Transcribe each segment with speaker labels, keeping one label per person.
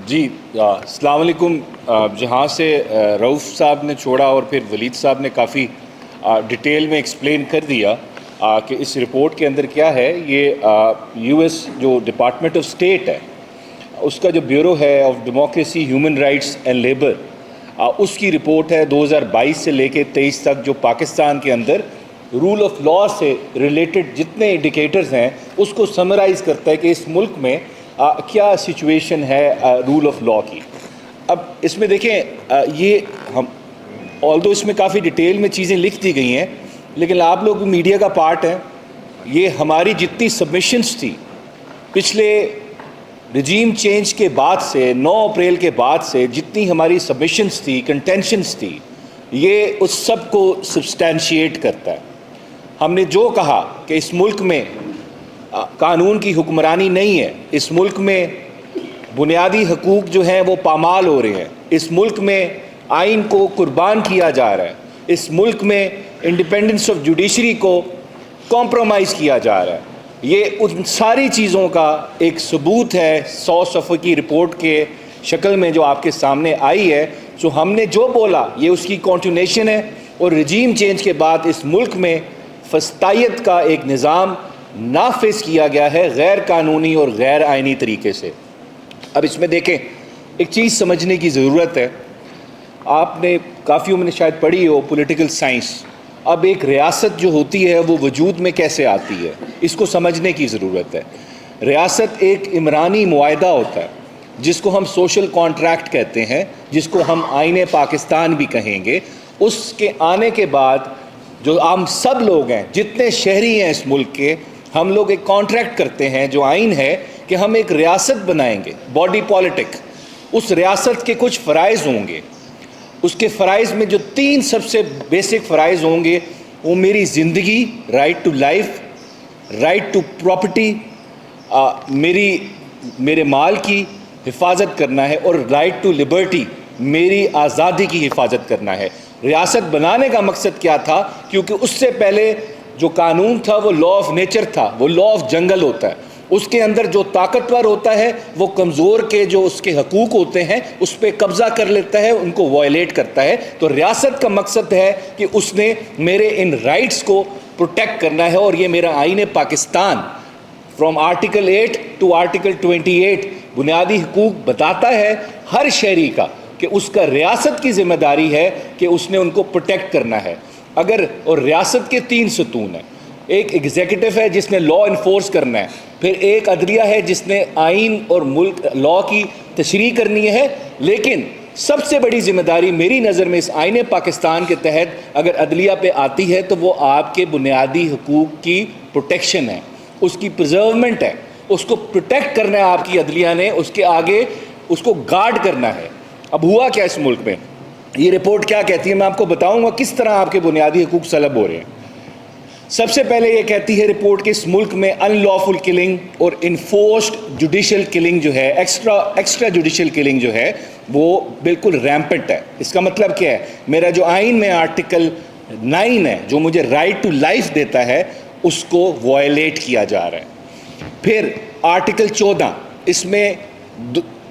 Speaker 1: جی السلام علیکم. جہاں سے رؤف صاحب نے چھوڑا اور پھر ولید صاحب نے کافی ڈیٹیل میں ایکسپلین کر دیا کہ اس رپورٹ کے اندر کیا ہے. یہ یو ایس جو ڈپارٹمنٹ آف اسٹیٹ ہے اس کا جو بیورو ہے of democracy human rights and labour اس کی رپورٹ ہے 2022 سے لے کے 23 تک جو پاکستان کے اندر رول آف لاء سے ریلیٹڈ جتنے انڈیکیٹرز ہیں اس کو سمرائز کرتا ہے کہ اس ملک میں کیا سچویشن ہے رول آف لاء کی. اب اس میں دیکھیں یہ ہم آلدو اس میں کافی ڈیٹیل میں چیزیں لکھ دی گئی ہیں لیکن آپ لوگ میڈیا کا پارٹ ہیں. یہ ہماری جتنی سبمیشنز تھی پچھلے رجیم چینج کے بعد سے 9 اپریل کے بعد سے جتنی ہماری سبمیشنز تھی کنٹینشنز تھی یہ اس سب کو سبسٹینشیٹ کرتا ہے. ہم نے جو کہا کہ اس ملک میں قانون کی حکمرانی نہیں ہے, اس ملک میں بنیادی حقوق جو ہیں وہ پامال ہو رہے ہیں, اس ملک میں آئین کو قربان کیا جا رہا ہے, اس ملک میں انڈیپینڈنس آف جوڈیشری کو کمپرومائز کیا جا رہا ہے. یہ ان ساری چیزوں کا ایک ثبوت ہے 100 صفحے کی رپورٹ کے شکل میں جو آپ کے سامنے آئی ہے. سو ہم نے جو بولا یہ اس کی کنٹینیوشن ہے اور رجیم چینج کے بعد اس ملک میں فسطائیت کا ایک نظام نافذ کیا گیا ہے غیر قانونی اور غیر آئینی طریقے سے. اب اس میں دیکھیں ایک چیز سمجھنے کی ضرورت ہے. آپ نے کافی عمر نے شاید پڑھی ہو پولیٹیکل سائنس. اب ایک ریاست جو ہوتی ہے وہ وجود میں کیسے آتی ہے اس کو سمجھنے کی ضرورت ہے. ریاست ایک عمرانی معاہدہ ہوتا ہے جس کو ہم سوشل کانٹریکٹ کہتے ہیں, جس کو ہم آئین پاکستان بھی کہیں گے. اس کے آنے کے بعد جو ہم سب لوگ ہیں جتنے شہری ہیں اس ملک کے, ہم لوگ ایک کانٹریکٹ کرتے ہیں جو آئین ہے کہ ہم ایک ریاست بنائیں گے, باڈی پالیٹک. اس ریاست کے کچھ فرائض ہوں گے. اس کے فرائض میں جو 3 سب سے بیسک فرائض ہوں گے وہ میری زندگی, right to life, right to property, میرے مال کی حفاظت کرنا ہے, اور رائٹ ٹو لبرٹی, میری آزادی کی حفاظت کرنا ہے. ریاست بنانے کا مقصد کیا تھا؟ کیونکہ اس سے پہلے جو قانون تھا وہ لاء آف نیچر تھا, وہ لاء آف جنگل ہوتا ہے. اس کے اندر جو طاقتور ہوتا ہے وہ کمزور کے جو اس کے حقوق ہوتے ہیں اس پہ قبضہ کر لیتا ہے, ان کو وائلیٹ کرتا ہے. تو ریاست کا مقصد ہے کہ اس نے میرے ان رائٹس کو پروٹیکٹ کرنا ہے, اور یہ میرا آئین Pakistan from article 8 to article 28 بنیادی حقوق بتاتا ہے ہر شہری کا کہ اس کا ریاست کی ذمہ داری ہے کہ اس نے ان کو پروٹیکٹ کرنا ہے. اور ریاست کے 3 ستون ہیں. ایک ایگزیکٹو ہے جس نے لاء انفورس کرنا ہے, پھر ایک عدلیہ ہے جس نے آئین اور ملک لاء کی تشریح کرنی ہے. لیکن سب سے بڑی ذمہ داری میری نظر میں اس آئین پاکستان کے تحت اگر عدلیہ پہ آتی ہے تو وہ آپ کے بنیادی حقوق کی پروٹیکشن ہے, اس کی پرزرومنٹ ہے. اس کو پروٹیکٹ کرنا ہے آپ کی عدلیہ نے, اس کے آگے اس کو گارڈ کرنا ہے. اب ہوا کیا اس ملک میں, یہ رپورٹ کیا کہتی ہے میں آپ کو بتاؤں گا کس طرح آپ کے بنیادی حقوق سلب ہو رہے ہیں. سب سے پہلے یہ کہتی ہے رپورٹ کہ اس ملک میں ان لافل کلنگ اور انفورسڈ جوڈیشل کلنگ جو ہے, ایکسٹرا جوڈیشل کلنگ جو ہے وہ بالکل ریمپنٹ ہے. اس کا مطلب کیا ہے؟ میرا جو آئین میں آرٹیکل 9 ہے جو مجھے رائٹ ٹو لائف دیتا ہے اس کو وائلیٹ کیا جا رہا ہے. پھر آرٹیکل 14 اس میں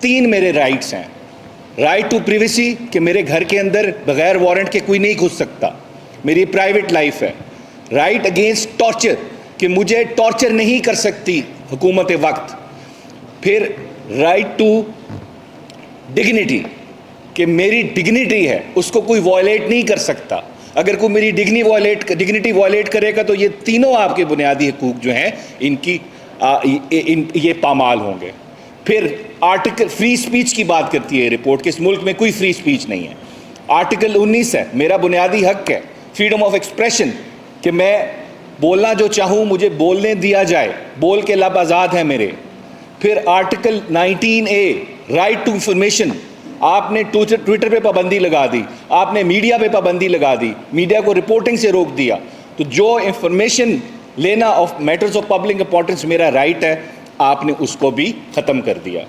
Speaker 1: 3 میرے رائٹس ہیں. رائٹ ٹو پریویسی کہ میرے گھر کے اندر بغیر وارنٹ کے کوئی نہیں گھس سکتا, میری پرائیویٹ لائف ہے. رائٹ اگینسٹ ٹارچر کہ مجھے ٹارچر نہیں کر سکتی حکومت وقت. پھر رائٹ ٹو ڈگنیٹی کہ میری ڈگنیٹی ہے اس کو کوئی وائلیٹ نہیں کر سکتا. اگر کوئی میری ڈگنیٹی وائلیٹ کرے گا تو یہ تینوں آپ کے بنیادی حقوق جو ہیں ان کی یہ پامال ہوں گے. پھر آرٹیکل فری سپیچ کی بات کرتی ہے رپورٹ کہ اس ملک میں کوئی فری سپیچ نہیں ہے. آرٹیکل 19 ہے میرا بنیادی حق ہے فریڈم آف ایکسپریشن کہ میں بولنا جو چاہوں مجھے بولنے دیا جائے, بول کے لب آزاد ہیں میرے. پھر article 19A right to information, آپ نے ٹویٹر پہ پابندی لگا دی, آپ نے میڈیا پہ پابندی لگا دی, میڈیا کو رپورٹنگ سے روک دیا. تو جو انفارمیشن لینا of matters of public importance میرا رائٹ ہے آپ نے اس کو بھی ختم کر دیا.